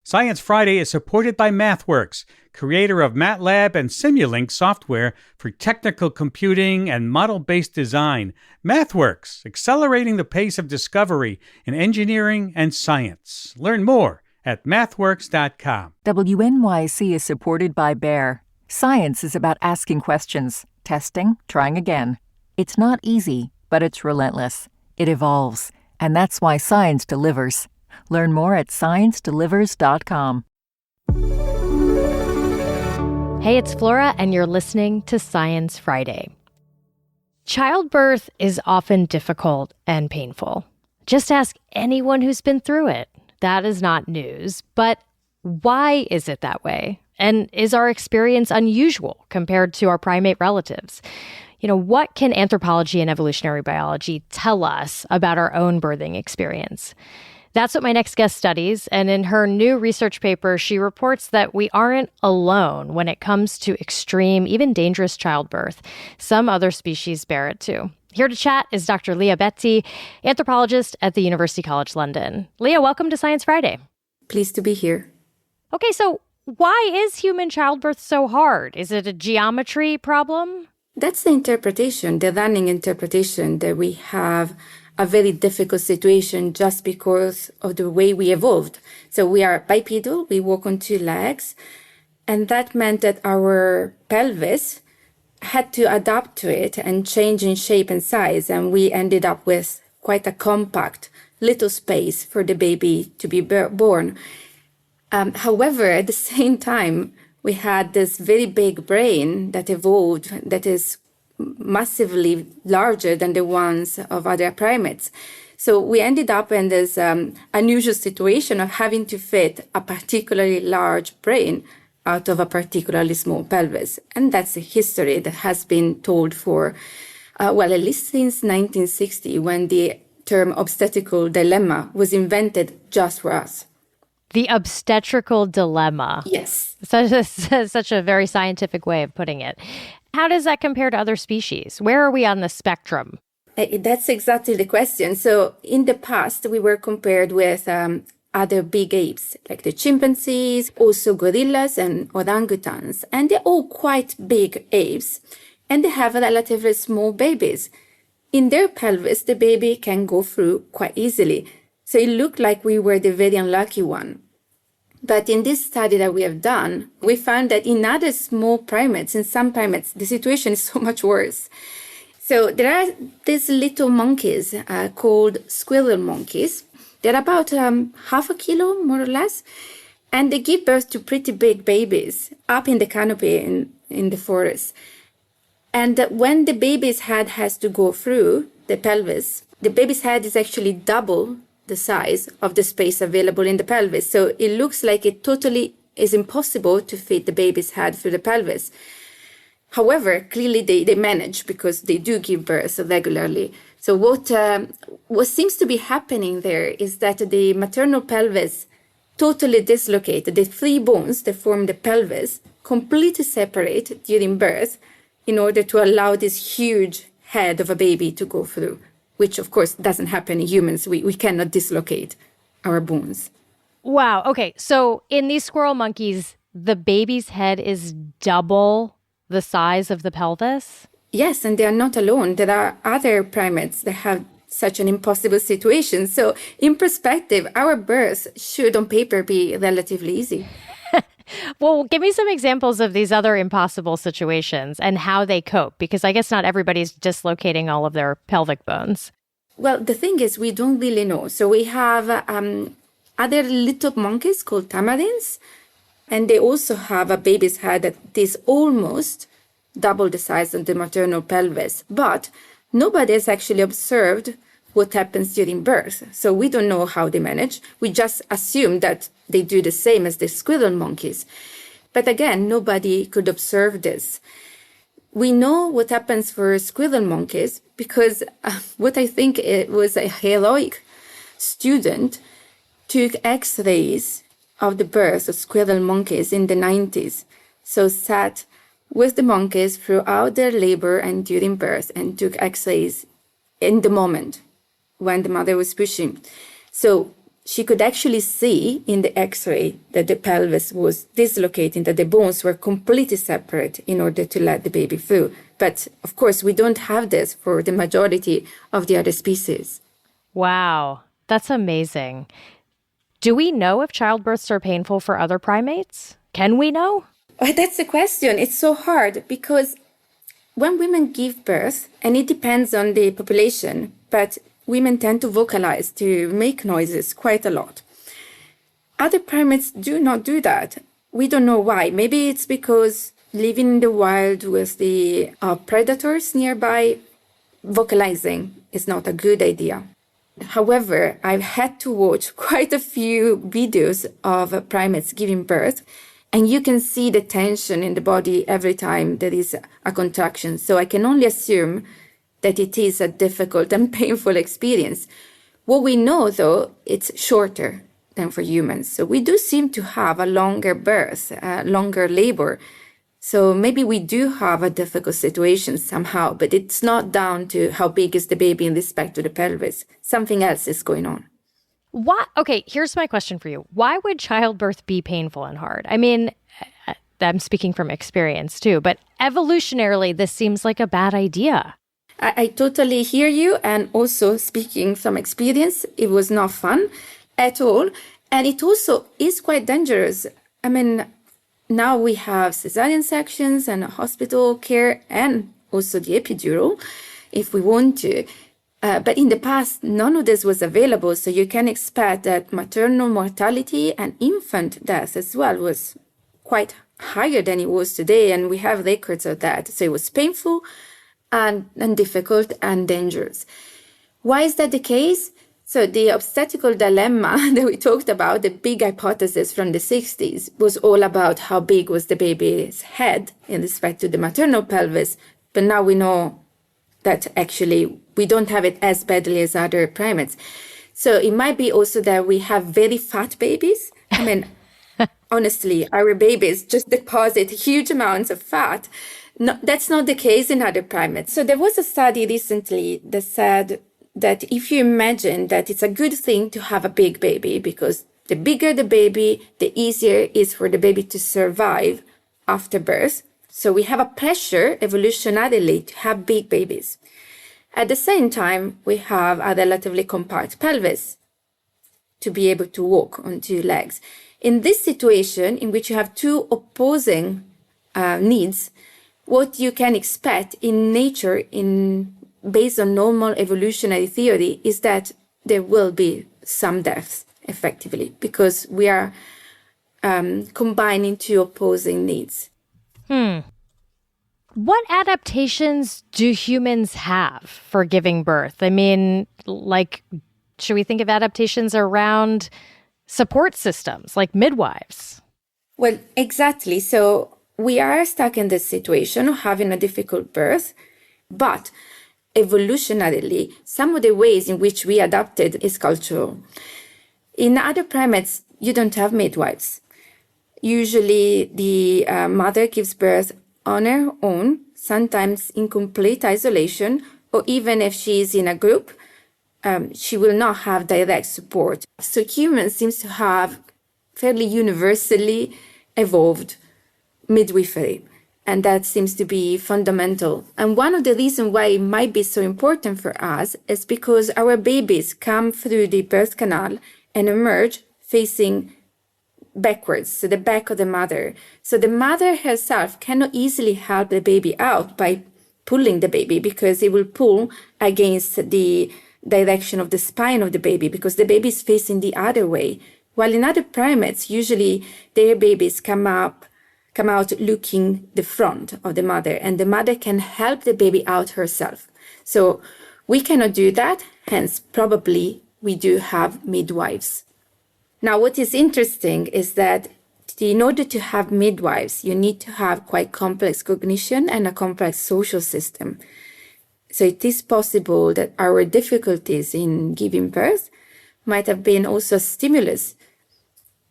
Science Friday is supported by MathWorks, creator of MATLAB and Simulink software for technical computing and model-based design. MathWorks, accelerating the pace of discovery in engineering and science. Learn more at mathworks.com. WNYC is supported by Bayer. Science is about asking questions, testing, trying again. It's not easy, but it's relentless. It evolves, and that's why science delivers. Learn more at sciencedelivers.com. Hey, it's Flora, and you're listening to Science Friday. Childbirth is often difficult and painful. Just ask anyone who's been through it. That is not news. But why is it that way? And is our experience unusual compared to our primate relatives? What can anthropology and evolutionary biology tell us about our own birthing experience? That's what my next guest studies, and in her new research paper, she reports that we aren't alone when it comes to extreme, even dangerous childbirth. Some other species bear it too. Here to chat is Dr. Lia Betti, anthropologist at the University College London. Lia, welcome to Science Friday. Pleased to be here. Okay, so why is human childbirth so hard? Is it a geometry problem? That's the interpretation, the running interpretation, that we have a very difficult situation just because of the way we evolved. So we are bipedal, we walk on two legs, and that meant that our pelvis had to adapt to it and change in shape and size, and we ended up with quite a compact little space for the baby to be born. However, at the same time, we had this very big brain that evolved that is massively larger than the ones of other primates. So we ended up in this unusual situation of having to fit a particularly large brain out of a particularly small pelvis. And that's a history that has been told for, at least since 1960, when the term obstetrical dilemma was invented just for us. The obstetrical dilemma. Yes. Such a very scientific way of putting it. How does that compare to other species? Where are we on the spectrum? That's exactly the question. So in the past, we were compared with other big apes, like the chimpanzees, also gorillas and orangutans. And they're all quite big apes, and they have relatively small babies. In their pelvis, the baby can go through quite easily. So it looked like we were the very unlucky one. But in this study that we have done, we found that in other small primates, in some primates, the situation is so much worse. So there are these little monkeys called squirrel monkeys. They're about half a kilo, more or less. And they give birth to pretty big babies up in the canopy in the forest. And when the baby's head has to go through the pelvis, the baby's head is actually double the size of the space available in the pelvis. So it looks like it totally is impossible to fit the baby's head through the pelvis. However, clearly they manage because they do give birth regularly. So what seems to be happening there is that the maternal pelvis totally dislocated. The three bones that form the pelvis completely separate during birth in order to allow this huge head of a baby to go through, which of course doesn't happen in humans. We cannot dislocate our bones. Wow. Okay. So in these squirrel monkeys, the baby's head is double the size of the pelvis? Yes, and they are not alone. There are other primates that have such an impossible situation. So in perspective, our births should on paper be relatively easy. Well, give me some examples of these other impossible situations and how they cope, because I guess not everybody's dislocating all of their pelvic bones. Well, the thing is, we don't really know. So we have other little monkeys called tamarins, and they also have a baby's head that is almost double the size of the maternal pelvis. But nobody has actually observed what happens during birth. So we don't know how they manage. We just assume that they do the same as the squirrel monkeys. But again, nobody could observe this. We know what happens for squirrel monkeys because what I think it was a heroic student took X-rays of the birth of squirrel monkeys in the 90s. So sat with the monkeys throughout their labor and during birth and took X-rays in the moment when the mother was pushing. So she could actually see in the x-ray that the pelvis was dislocating, that the bones were completely separate in order to let the baby through. But of course, we don't have this for the majority of the other species. Wow, that's amazing. Do we know if childbirths are painful for other primates? Can we know? That's the question. It's so hard because when women give birth, and it depends on the population, but women tend to vocalize, to make noises quite a lot. Other primates do not do that. We don't know why. Maybe it's because living in the wild with the predators nearby, vocalizing is not a good idea. However, I've had to watch quite a few videos of primates giving birth, and you can see the tension in the body every time there is a contraction. So I can only assume that it is a difficult and painful experience. What we know, though, it's shorter than for humans. So we do seem to have a longer birth, longer labor. So maybe we do have a difficult situation somehow, but it's not down to how big is the baby in respect to the pelvis. Something else is going on. Why? Okay, here's my question for you. Why would childbirth be painful and hard? I mean, I'm speaking from experience too, but evolutionarily, this seems like a bad idea. I totally hear you. And also speaking from experience, it was not fun at all. And it also is quite dangerous. I mean, now we have cesarean sections and hospital care and also the epidural if we want to. But in the past, none of this was available. So you can expect that maternal mortality and infant death as well was quite higher than it was today. And we have records of that. So it was painful and difficult and dangerous. Why is that the case? So the obstetrical dilemma that we talked about, the big hypothesis from the 60s, was all about how big was the baby's head in respect to the maternal pelvis. But now we know that actually we don't have it as badly as other primates. So it might be also that we have very fat babies. I mean, honestly, our babies just deposit huge amounts of fat. No, that's not the case in other primates. So there was a study recently that said that if you imagine that it's a good thing to have a big baby, because the bigger the baby, the easier it is for the baby to survive after birth. So we have a pressure evolutionarily to have big babies. At the same time, we have a relatively compact pelvis to be able to walk on two legs. In this situation, in which you have two opposing needs, what you can expect in nature, based on normal evolutionary theory, is that there will be some deaths, effectively, because we are combining two opposing needs. What adaptations do humans have for giving birth? I mean, like, should we think of adaptations around support systems, like midwives? Well, exactly. So we are stuck in this situation of having a difficult birth, but evolutionarily, some of the ways in which we adapted is cultural. In other primates, you don't have midwives. Usually, the mother gives birth on her own, sometimes in complete isolation, or even if she is in a group, she will not have direct support. So humans seems to have fairly universally evolved midwifery, and that seems to be fundamental. And one of the reasons why it might be so important for us is because our babies come through the birth canal and emerge facing backwards, so the back of the mother. So the mother herself cannot easily help the baby out by pulling the baby, because it will pull against the direction of the spine of the baby, because the baby is facing the other way. While in other primates, usually their babies come out looking the front of the mother, and the mother can help the baby out herself. So we cannot do that, hence probably we do have midwives. Now, what is interesting is that in order to have midwives, you need to have quite complex cognition and a complex social system. So it is possible that our difficulties in giving birth might have been also a stimulus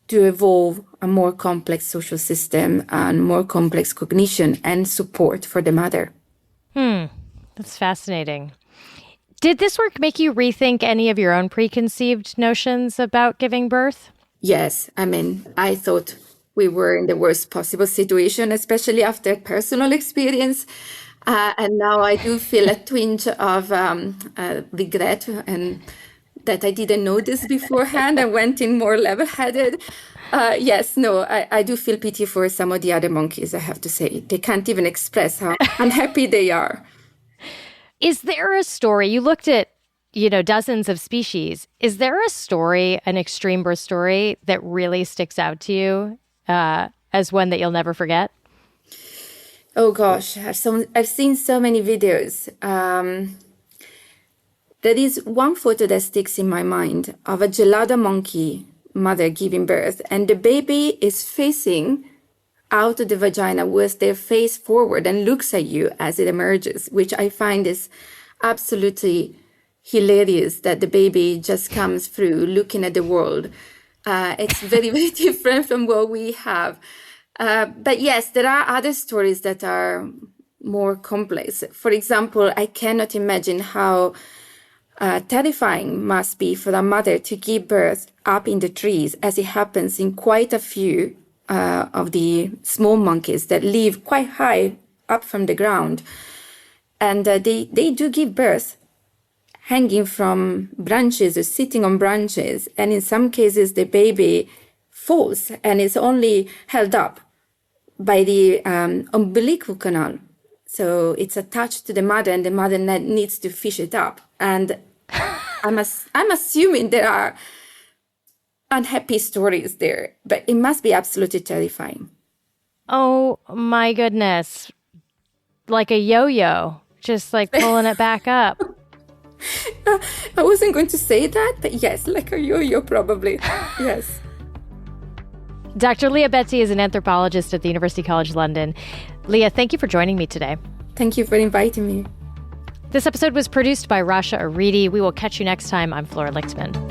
to evolve a more complex social system and more complex cognition and support for the mother. That's fascinating. Did this work make you rethink any of your own preconceived notions about giving birth? Yes. I mean, I thought we were in the worst possible situation, especially after personal experience. And now I do feel a twinge of regret and that I didn't know this beforehand and went in more level-headed. Yes, no, I do feel pity for some of the other monkeys, I have to say. They can't even express how unhappy they are. Is there a story, you looked at, dozens of species. Is there a story, an extreme birth story, that really sticks out to you as one that you'll never forget? Oh gosh, I've seen so many videos. There is one photo that sticks in my mind of a gelada monkey mother giving birth, and the baby is facing out of the vagina with their face forward and looks at you as it emerges, which I find is absolutely hilarious, that the baby just comes through looking at the world. It's very, very different from what we have. But yes, there are other stories that are more complex. For example, I cannot imagine how terrifying must be for a mother to give birth up in the trees, as it happens in quite a few of the small monkeys that live quite high up from the ground. And they do give birth hanging from branches or sitting on branches. And in some cases, the baby falls and is only held up by the umbilical canal. So it's attached to the mother, and the mother needs to fish it up. And I'm assuming there are unhappy stories there, but it must be absolutely terrifying. Oh my goodness. Like a yo-yo, just like pulling it back up. I wasn't going to say that, but yes, like a yo-yo probably. Yes. Dr. Lia Betti is an anthropologist at the University College London. Lia, thank you for joining me today. Thank you for inviting me. This episode was produced by Rasha Aridi. We will catch you next time. I'm Flora Lichtman.